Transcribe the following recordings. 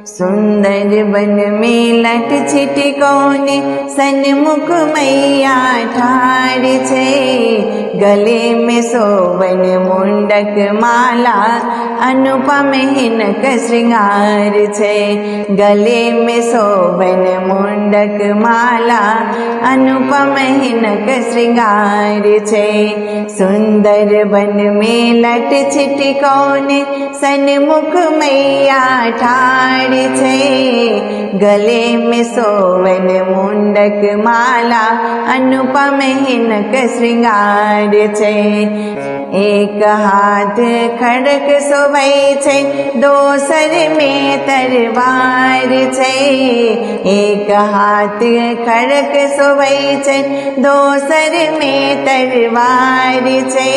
सुंदर वन में लट छिटकोने सन्मुख मैया ठाड़ छे। गले में सोवन मुंडक माला अनुपम हिनक श्रृंगार छे। गले में सोवन मुंडक माला अनुपम हिनक श्रृंगार छे। सुंदर वन में लट छिटकोने सन्मुख मैया ठाड़ छे। गले में सोवन मुंडक माला अनुपम हिनक श्रृंगार छे। एक हाथ खड़क शोभै छे, दोसर में तरवार छे। एक हाथ खड़क शोभै छे, दोसर में तरवार छे।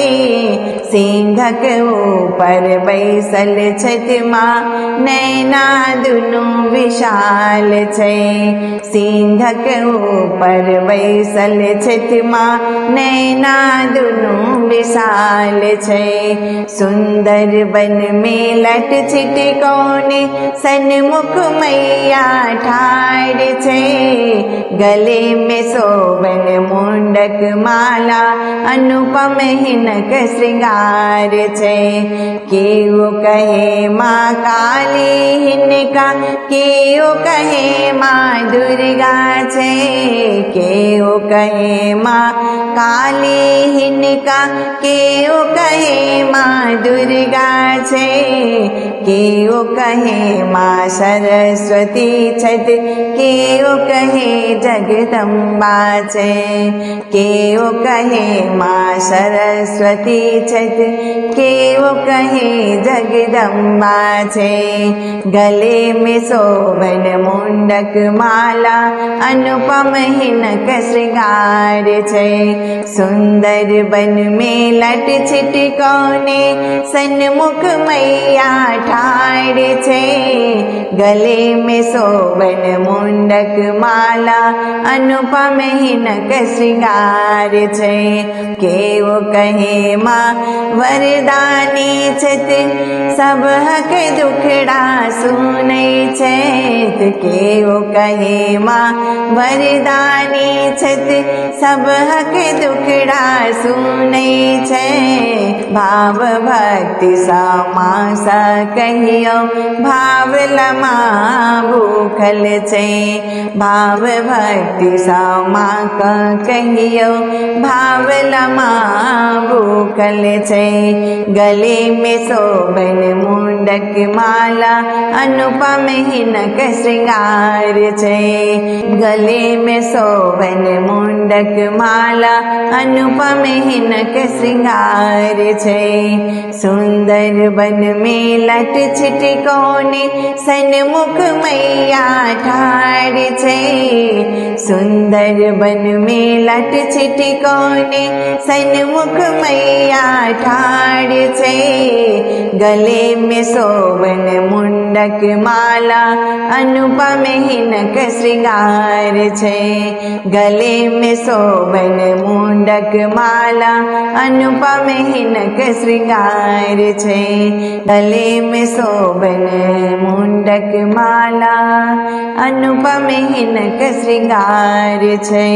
सिंहक ऊपर बैसल छथि माँ, नैना दुनू विशाल छे। सिंहक ऊपर बैसल छथि माँ, नैना दुनू विशाल छे। सुंदर वन में लट छिटकोने सन्मुख मैया ठाड़ छे। गले में सोवन मुंडक माला अनुपम हिनक श्रृंगार छे। केहू कहे माँ काली हिनका, केहू कहे माँ दुर्गा छे। केहू कहे माँ काली हिनका, केहू कहे माँ दुर्गा छे। केहू कहे माँ सरस्वती छत, केहू कहे जगदम्बा छे। केहू कहे माँ सरस्वती छत, केहू कहे जगदम्बा छे। गले में सोवन मुंडक माला अनुपम हिनक श्रृंगार छे। सुंदर वन में लट छिटकोने सन्मुख मैया ठाड़ छे। गले में सोवन मुंडक माला अनुपम हिनक श्रृंगार छे। केहू कहे माँ वरदानी छत, सब हक दुखड़ा सुनै छेत। केहू कहे माँ वरदानी छत, सब हक दुखड़ा सुनै छे। भाव भक्ति समास कहियो, भाव लमा भूखल छे। भाव भक्ति समा कहियो, भाव लमा भूखल छे। गले में सोवन मुंडक माला अनुपम हिनक श्रृंगार छे। गले में सोवन मुंडक माला अनुपम हिनक श्रृंगार छे। सुंदर वन में लट छिटकोने सन्मुख मैया ठाड़ छे। सुंदर वन में लट छिटकोने सन्मुख मैया ठाड़ छे। गले में सोवन मुंडक माला अनुपम हिनक श्रृंगार छे। गले में सोवन मुंडक माला अनुपम हिनक श्रृंगार छे। गले में सोवन मुंडक माला अनुपम हिनक श्रृंगार छे।